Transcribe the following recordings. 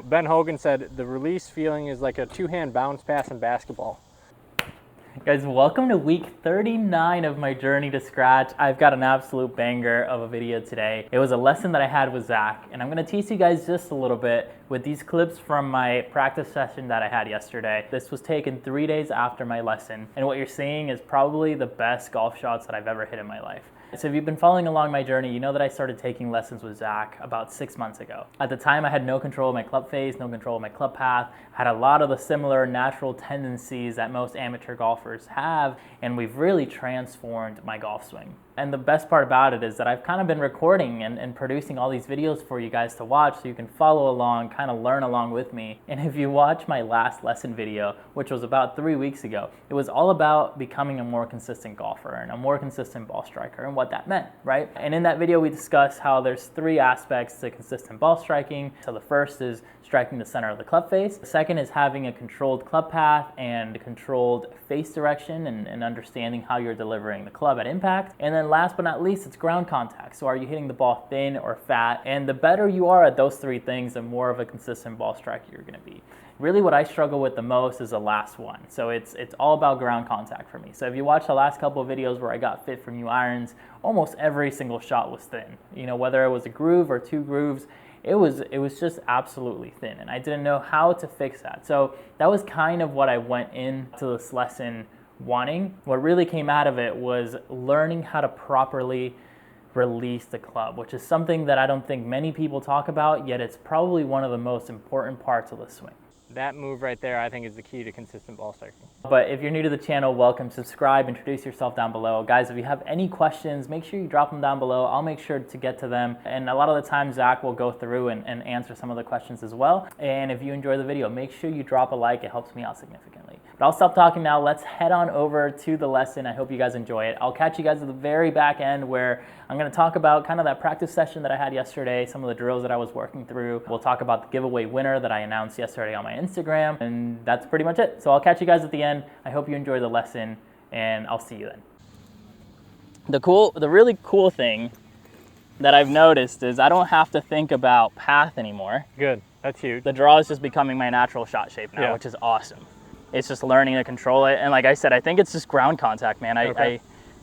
Ben Hogan said the release feeling is like a two-hand bounce pass in basketball. Guys, welcome to week 39 of my journey to scratch. I've got an absolute banger of a video today. It was a lesson that I had with Zach, and I'm gonna teach you guys just a little bit with these clips from my practice session that I had yesterday. This was taken 3 days after my lesson, and what you're seeing is probably the best golf shots that I've ever hit in my life. So if you've been following along my journey, you know that I started taking lessons with Zach about 6 months ago. At the time, I had no control of my club face, no control of my club path, had a lot of the similar natural tendencies that most amateur golfers have, and we've really transformed my golf swing. And the best part about it is that I've kind of been recording and producing all these videos for you guys to watch so you can follow along, kind of learn along with me. And if you watch my last lesson video, which was about 3 weeks ago, it was all about becoming a more consistent golfer and a more consistent ball striker and what that meant, right? And in that video, we discussed how there's 3 aspects to consistent ball striking. So the first is striking the center of the club face. The second is having a controlled club path and controlled face direction and understanding how you're delivering the club at impact. And then last but not least, it's ground contact. So are you hitting the ball thin or fat? And the better you are at those 3 things, the more of a consistent ball striker you're gonna be. Really what I struggle with the most is the last one. So it's all about ground contact for me. So if you watch the last couple of videos where I got fit for new irons, almost every single shot was thin. You know, whether it was a groove or 2 grooves, it was just absolutely thin, and I didn't know how to fix that. So that was kind of what I went into this lesson wanting. What really came out of it was learning how to properly release the club, which is something that I don't think many people talk about, yet it's probably one of the most important parts of the swing. That move right there, I think, is the key to consistent ball striking. But if you're new to the channel, welcome, subscribe, introduce yourself down below. Guys, if you have any questions, make sure you drop them down below. I'll make sure to get to them. And a lot of the time, Zach will go through and answer some of the questions as well. And if you enjoy the video, make sure you drop a like. It helps me out significantly. But I'll stop talking now. Let's head on over to the lesson. I hope you guys enjoy it. I'll catch you guys at the very back end where I'm going to talk about kind of that practice session that I had yesterday, some of the drills that I was working through. We'll talk about the giveaway winner that I announced yesterday on my Instagram, and that's pretty much it. So I'll catch you guys at the end. I hope you enjoy the lesson, and I'll see you then. The really cool thing that I've noticed is I don't have to think about path anymore. Good, that's huge. The draw is just becoming my natural shot shape now, which is awesome. It's just learning to control it, and like I said, I think it's just ground contact, man.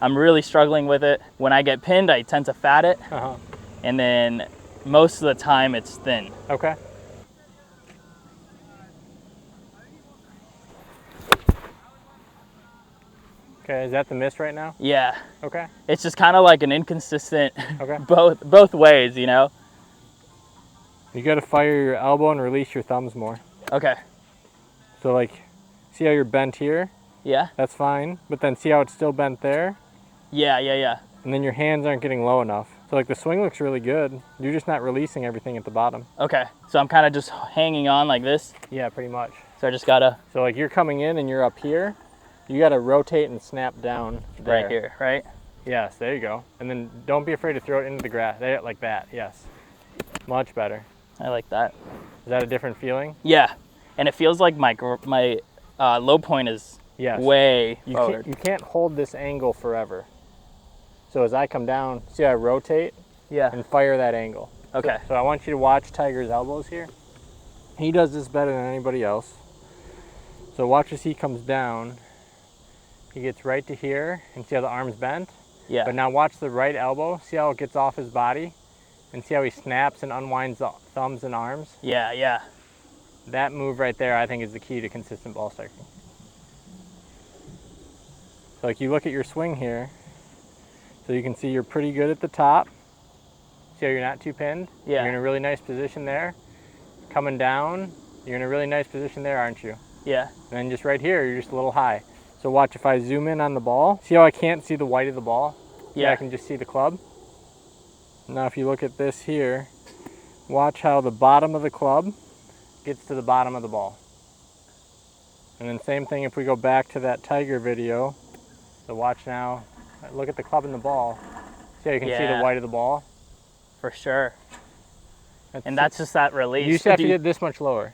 I'm really struggling with it. When I get pinned, I tend to fat it, and then most of the time it's thin. Okay. Okay, is that the miss right now? Yeah. Okay. It's just kind of like an inconsistent Okay. both ways, you know? You got to fire your elbow and release your thumbs more. Okay. So like, see how you're bent here? Yeah? That's fine, but then see how it's still bent there? Yeah. And then your hands aren't getting low enough. So like the swing looks really good. You're just not releasing everything at the bottom. Okay, so I'm kind of just hanging on like this? Yeah, pretty much. So I just gotta... So like you're coming in and you're up here, you gotta rotate and snap down there. Right here, right? Yes, there you go. And then don't be afraid to throw it into the grass, there, like that, yes. Much better. I like that. Is that a different feeling? Yeah, and it feels like my low point is way forward. You can't hold this angle forever. So as I come down, see how I rotate? Yeah. And fire that angle. Okay. So I want you to watch Tiger's elbows here. He does this better than anybody else. So watch as he comes down. He gets right to here, and see how the arm's bent? Yeah. But now watch the right elbow. See how it gets off his body? And see how he snaps and unwinds the thumbs and arms? Yeah. That move right there, I think, is the key to consistent ball striking. So like you look at your swing here, so you can see you're pretty good at the top. See how you're not too pinned? Yeah. You're in a really nice position there. Coming down, you're in a really nice position there, aren't you? Yeah. And then just right here, you're just a little high. So watch, if I zoom in on the ball, see how I can't see the white of the ball? Yeah. I can just see the club. Now if you look at this here, watch how the bottom of the club gets to the bottom of the ball. And then same thing if we go back to that Tiger video. So watch now, look at the club and the ball. See how you can see the white of the ball? For sure. And that's just that release. You just have to get this much lower.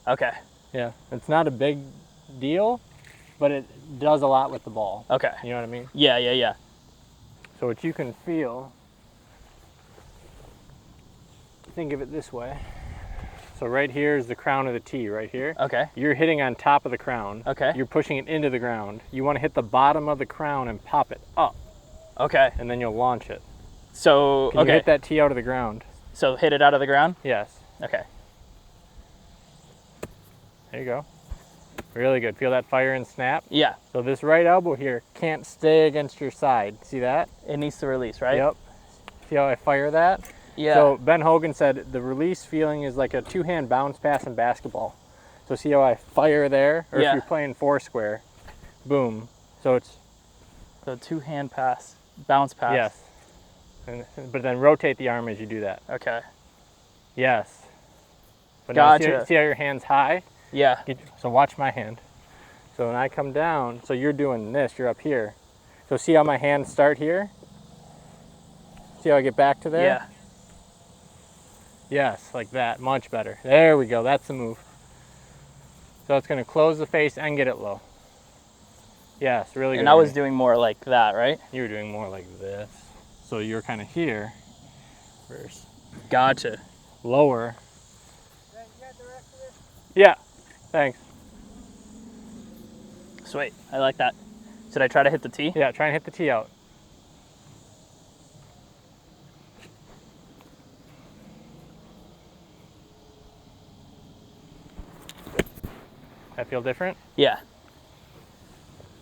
Okay. Yeah, it's not a big deal, but it does a lot with the ball. Okay. You know what I mean? Yeah. So what you can feel, think of it this way. So right here is the crown of the tee, right here. Okay. You're hitting on top of the crown. Okay. You're pushing it into the ground. You want to hit the bottom of the crown and pop it up, Okay. and then you'll launch it. So, Can okay. you hit that tee out of the ground? So hit it out of the ground? Yes. Okay. There you go. Really good. Feel that fire and snap? Yeah. So this right elbow here can't stay against your side. See that? It needs to release, right? Yep. See how I fire that? Yeah. So Ben Hogan said the release feeling is like a two-hand bounce pass in basketball. So see how I fire there? Or Yeah. if you're playing four-square, boom. So it's, So 2-hand pass, bounce pass. yes. But then rotate the arm as you do that. Okay. Yes. But now Gotcha. see how your hand's high? Yeah. So watch my hand. So when I come down, so you're doing this, you're up here. So see how my hands start here? See how I get back to there? Yeah. Yes, like that, much better. There we go, that's the move. So it's gonna close the face and get it low. Yes, really good. And I was Ernie. doing more like that, right? You were doing more like this. So you're kind of here, versus Gotcha. lower. Yeah, thanks. Sweet. I like that. Should I try to hit the tee? Yeah, try and hit the tee out. That feel different? Yeah.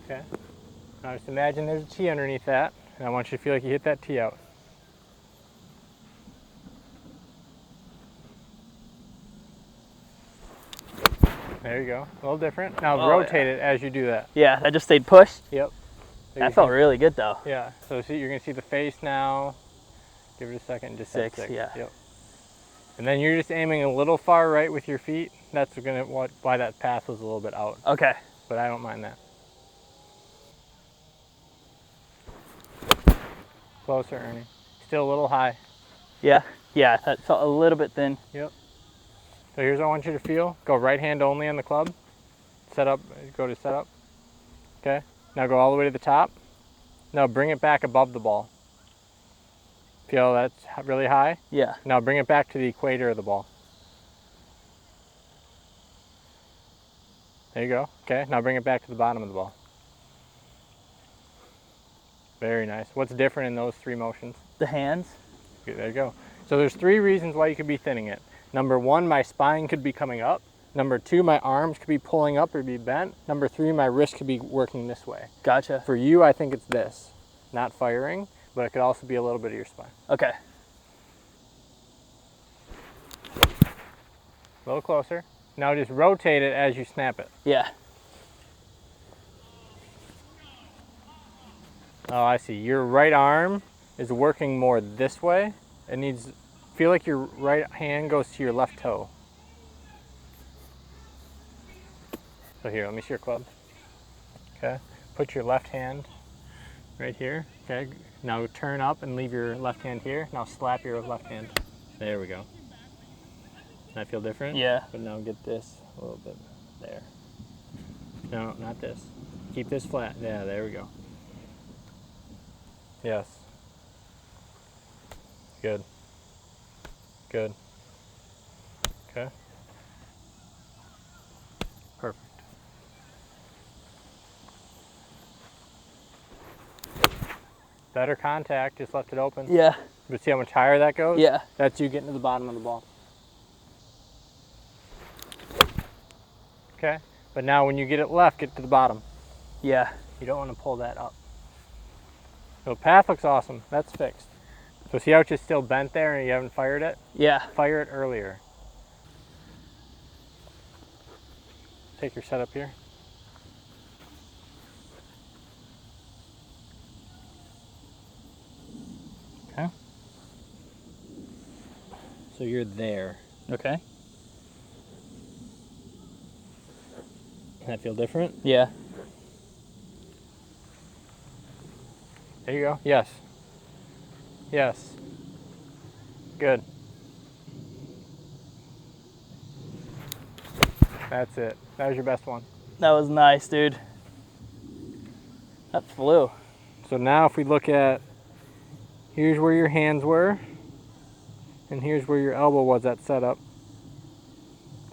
Okay. Now just imagine there's a tee underneath that, and I want you to feel like you hit that tee out. There you go. A little different. Now Oh, rotate it as you do that. Yeah, that just stayed pushed. Yep. There That you felt go. really good though. Yeah. So see, you're gonna see the face now. Give it a second. Just hit 6, 6. yeah. Yep. And then you're just aiming a little far right with your feet. That's gonna why that path was a little bit out, Okay. but I don't mind that. Closer, Ernie. Still a little high. Yeah. Yeah, that felt a little bit thin. Yep. So here's what I want you to feel. Go right hand only on the club. Set up, go to set up. Okay. Now go all the way to the top. Now bring it back above the ball. Feel that's really high? Yeah. Now bring it back to the equator of the ball. There you go. Okay. Now bring it back to the bottom of the ball. Very nice. What's different in those three motions? The hands. Okay, there you go. So there's 3 reasons why you could be thinning it. Number 1, my spine could be coming up. Number 2, my arms could be pulling up or be bent. Number 3, my wrist could be working this way. Gotcha. For you, I think it's this. Not firing, but it could also be a little bit of your spine. Okay. A little closer. Now just rotate it as you snap it. Yeah. Oh, I see. Your right arm is working more this way. It needs, feel like your right hand goes to your left toe. So here, let me see your club. Okay. Put your left hand right here. Okay. Now turn up and leave your left hand here. Now slap your left hand. There we go. That feel different? Yeah. But now get this a little bit there. No, not this. Keep this flat. Yeah, there we go. Yes. Good. Good. Okay. Perfect. Better contact, just left it open. Yeah. But see how much higher that goes? Yeah. That's you getting to the bottom of the ball. Okay. But now when you get it left, get to the bottom. Yeah. You don't want to pull that up. So path looks awesome. That's fixed. So see how it's just still bent there and you haven't fired it? Yeah. Fire it earlier. Take your setup here. Okay. So you're there. Okay. Does that feel different? Yeah. There you go. Yes. Yes. Good. That's it. That was your best one. That was nice, dude. That flew. So now if we look at, here's where your hands were, and here's where your elbow was at setup.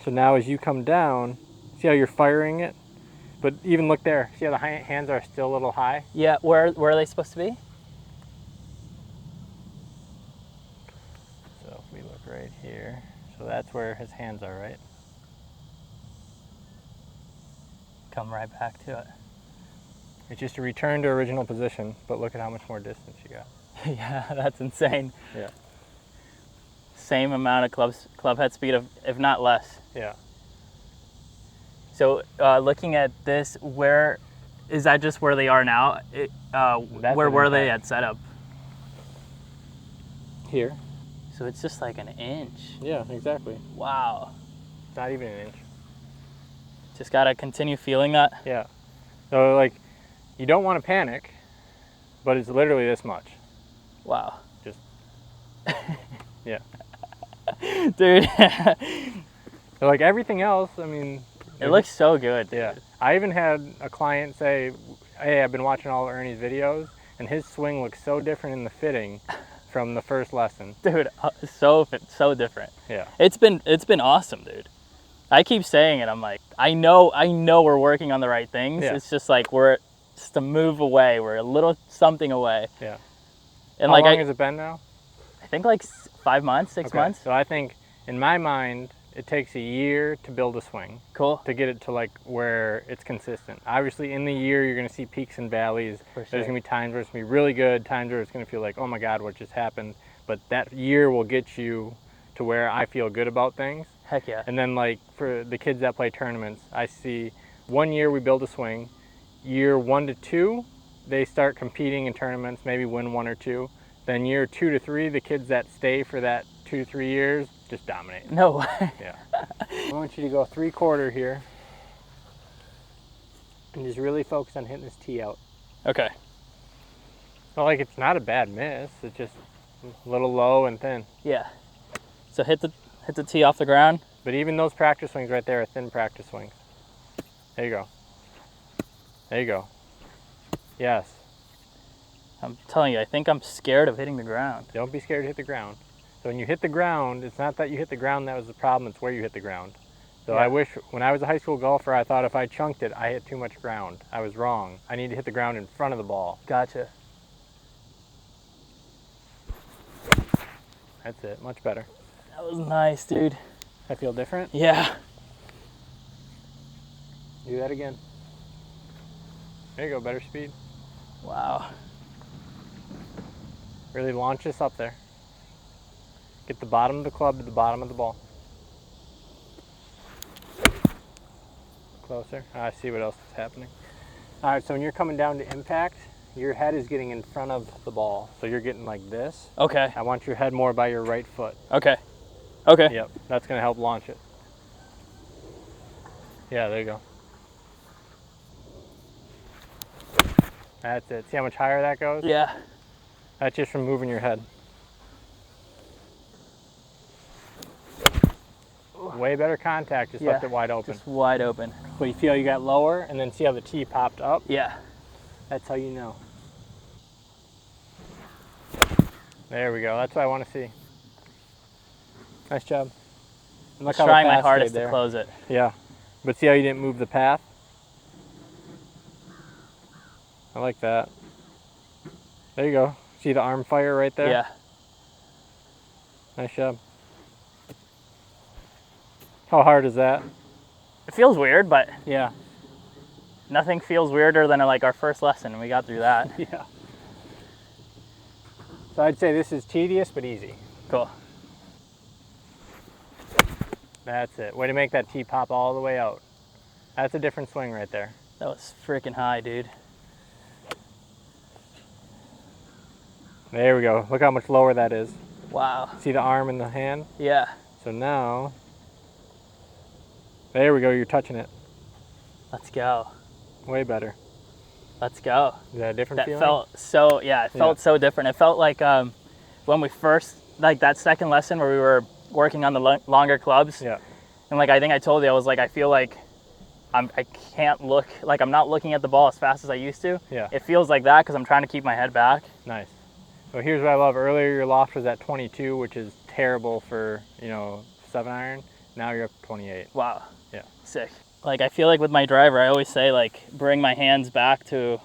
So now as you come down, see how you're firing it? But even look there. See how the hands are still a little high? Yeah, where are they supposed to be? So if we look right here, so that's where his hands are, right? Come right back to it. It's just a return to original position, but look at how much more distance you got. Yeah, that's insane. Yeah. Same amount of club head speed, if not less. Yeah. So looking at this, where is that? Just where they are now? Where were they at setup? Here. So it's just like an inch. Yeah, exactly. Wow. Not even an inch. Just gotta continue feeling that. Yeah. So like, you don't want to panic, but it's literally this much. Wow. Just. Yeah. Dude. So like everything else, I mean. It looks so good. Dude. Yeah. I even had a client say, hey, I've been watching all of Ernie's videos, and his swing looks so different in the fitting from the first lesson. Dude, so different. Yeah. It's been awesome, dude. I keep saying it. I'm like, I know we're working on the right things. Yeah. It's just like we're just a move away. We're a little something away. Yeah. And How like long has it been now? I think like 5 months, 6 months. So I think in my mind, it takes a year to build a swing. Cool. To get it to like where it's consistent. Obviously in the year, you're gonna see peaks and valleys. For sure. There's gonna be times where it's gonna be really good, times where it's gonna feel like, oh my God, what just happened? But that year will get you to where I feel good about things. Heck yeah. And then like for the kids that play tournaments, I see 1 year we build a swing. Year 1 to 2, they start competing in tournaments, maybe win 1 or 2. Then year 2 to 3, the kids that stay for that 2 to 3 years just dominate. No way. Yeah. I want you to go 3/4 here and just really focus on hitting this tee out. Okay. It's not like it's not a bad miss. It's just a little low and thin. Yeah. So hit the tee off the ground. But even those practice swings right there are thin practice swings. There you go. There you go. Yes. I'm telling you, I think I'm scared of hitting the ground. Don't be scared to hit the ground. So when you hit the ground, it's not that you hit the ground that was the problem, it's where you hit the ground. So Yeah. I wish, when I was a high school golfer, I thought if I chunked it, I hit too much ground. I was wrong. I need to hit the ground in front of the ball. Gotcha. That's it, much better. That was nice, dude. I feel different. Yeah. Do that again. There you go, better speed. Wow. Really launch this up there. Get the bottom of the club to the bottom of the ball. Closer. I see what else is happening. All right, so when you're coming down to impact, your head is getting in front of the ball. So you're getting like this. Okay. I want your head more by your right foot. Okay. Okay. Yep, that's gonna help launch it. Yeah, there you go. That's it. See how much higher that goes? Yeah. That's just from moving your head. Way better contact, just left it wide open. Just wide open. But you feel you got lower, and then see how the tee popped up? Yeah. That's how you know. There we go. That's what I want to see. Nice job. And look how the Trying my path hardest stayed to there. close it. Yeah. But see how you didn't move the path? I like that. There you go. See the arm fire right there? Yeah. Nice job. How hard is that? It feels weird, but Yeah. nothing feels weirder than like our first lesson, and we got through that. Yeah. So I'd say this is tedious but easy. Cool. That's it. Way to make that tee pop all the way out. That's a different swing right there. That was freaking high, dude. There we go. Look how much lower that is. Wow. See the arm and the hand? Yeah. So now, there we go. You're touching it. Let's go. Way better. Let's go. Is that a different That feeling? felt so, yeah, it felt so different. It felt like when we first, like that second lesson where we were working on the longer clubs. Yeah. And like, I think I told you, I was like, I feel like I can't look, like I'm not looking at the ball as fast as I used to. Yeah. It feels like that because I'm trying to keep my head back. Nice. So here's what I love. Earlier, your loft was at 22, which is terrible for, 7-iron. Now you're up to 28. Wow. Yeah. Sick. Like, I feel like with my driver, I always say, like, bring my hands back to,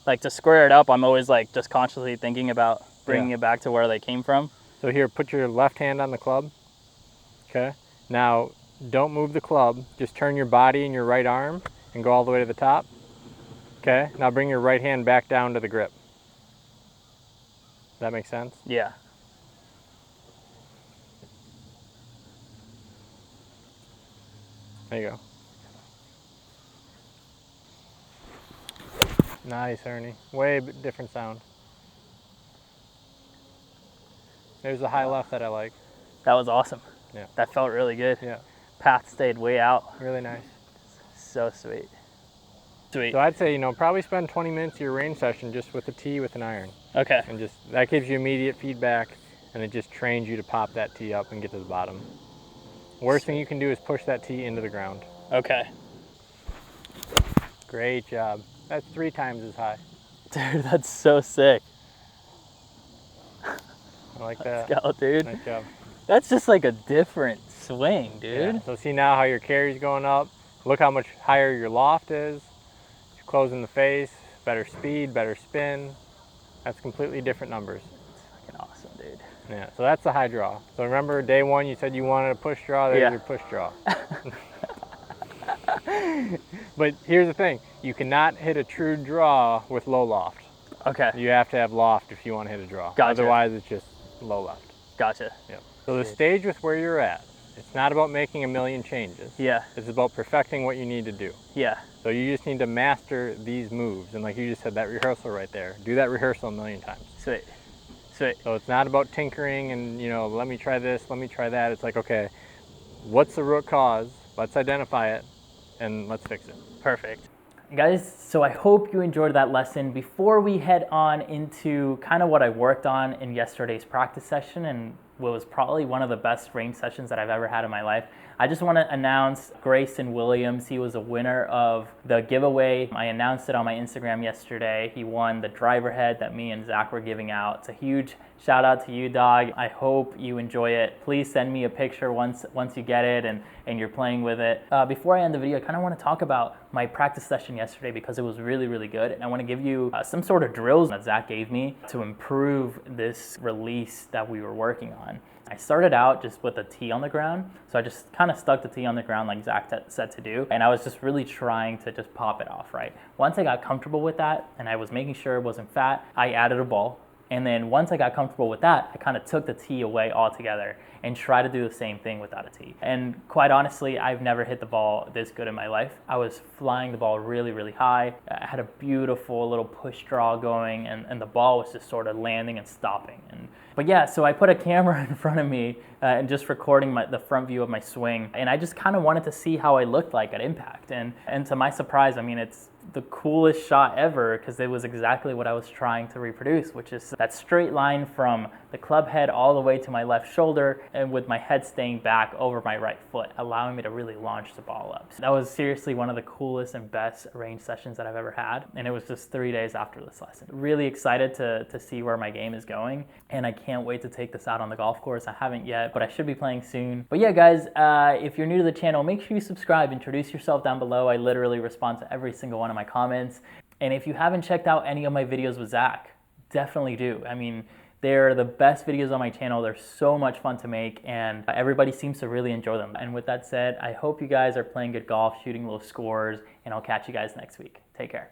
like, to square it up. I'm always, like, just consciously thinking about bringing it back to where they came from. So here, put your left hand on the club. Okay. Now, don't move the club. Just turn your body and your right arm and go all the way to the top. Okay. Now bring your right hand back down to the grip. Does that make sense? Yeah. There you go. Nice, Ernie. Way different sound. There's the high left that I like. That was awesome. Yeah. That felt really good. Yeah. Path stayed way out. Really nice. So sweet. Sweet. So I'd say, probably spend 20 minutes of your range session just with a tee with an iron. Okay. And just, that gives you immediate feedback, and it just trains you to pop that tee up and get to the bottom. Worst thing you can do is push that tee into the ground. Okay. Great job. That's 3 times as high. Dude, that's so sick. I like that. Let's go, dude. Nice job. That's just like a different swing, dude. Yeah. So see now how your carry's going up. Look how much higher your loft is. You're closing the face, better speed, better spin. That's completely different numbers. It's fucking awesome, dude. Yeah, so that's the high draw. So remember day 1 you said you wanted a push draw, there's your push draw. But here's the thing, you cannot hit a true draw with low loft. Okay. You have to have loft if you want to hit a draw. Gotcha. Otherwise it's just low left. Gotcha. Yep. So the stage with where you're at, it's not about making a million changes. Yeah. It's about perfecting what you need to do. Yeah. So you just need to master these moves. And like you just said, that rehearsal right there, do that rehearsal a million times. Sweet. Sweet. So it's not about tinkering and, let me try this, let me try that. It's like, okay, what's the root cause? Let's identify it and let's fix it. Perfect. Guys, so I hope you enjoyed that lesson. Before we head on into kind of what I worked on in yesterday's practice session and what was probably one of the best range sessions that I've ever had in my life, I just want to announce Grayson Williams. He was a winner of the giveaway. I announced it on my Instagram yesterday. He won the driver head that me and Zach were giving out. It's a huge shout out to you, dog. I hope you enjoy it. Please send me a picture once you get it and you're playing with it. Before I end the video, I kind of want to talk about my practice session yesterday because it was really, really good. And I want to give you some sort of drills that Zach gave me to improve this release that we were working on. I started out just with a tee on the ground. So I just kind of stuck the tee on the ground like Zach said to do. And I was just really trying to just pop it off, right? Once I got comfortable with that and I was making sure it wasn't fat, I added a ball. And then once I got comfortable with that, I kind of took the tee away altogether and tried to do the same thing without a tee. And quite honestly, I've never hit the ball this good in my life. I was flying the ball really, really high. I had a beautiful little push draw going and the ball was just sort of landing and stopping. But yeah, so I put a camera in front of me and just recording the front view of my swing. And I just kind of wanted to see how I looked like at impact. And to my surprise, I mean, it's the coolest shot ever because it was exactly what I was trying to reproduce, which is that straight line from the club head all the way to my left shoulder and with my head staying back over my right foot, allowing me to really launch the ball up. So that was seriously one of the coolest and best range sessions that I've ever had. And it was just 3 days after this lesson. Really excited to see where my game is going. And I can't wait to take this out on the golf course. I haven't yet, but I should be playing soon. But yeah, guys, if you're new to the channel, make sure you subscribe, introduce yourself down below. I literally respond to every single one of my comments. And if you haven't checked out any of my videos with Zach, definitely do. I mean, they're the best videos on my channel. They're so much fun to make and everybody seems to really enjoy them. And with that said, I hope you guys are playing good golf, shooting low scores, and I'll catch you guys next week. Take care.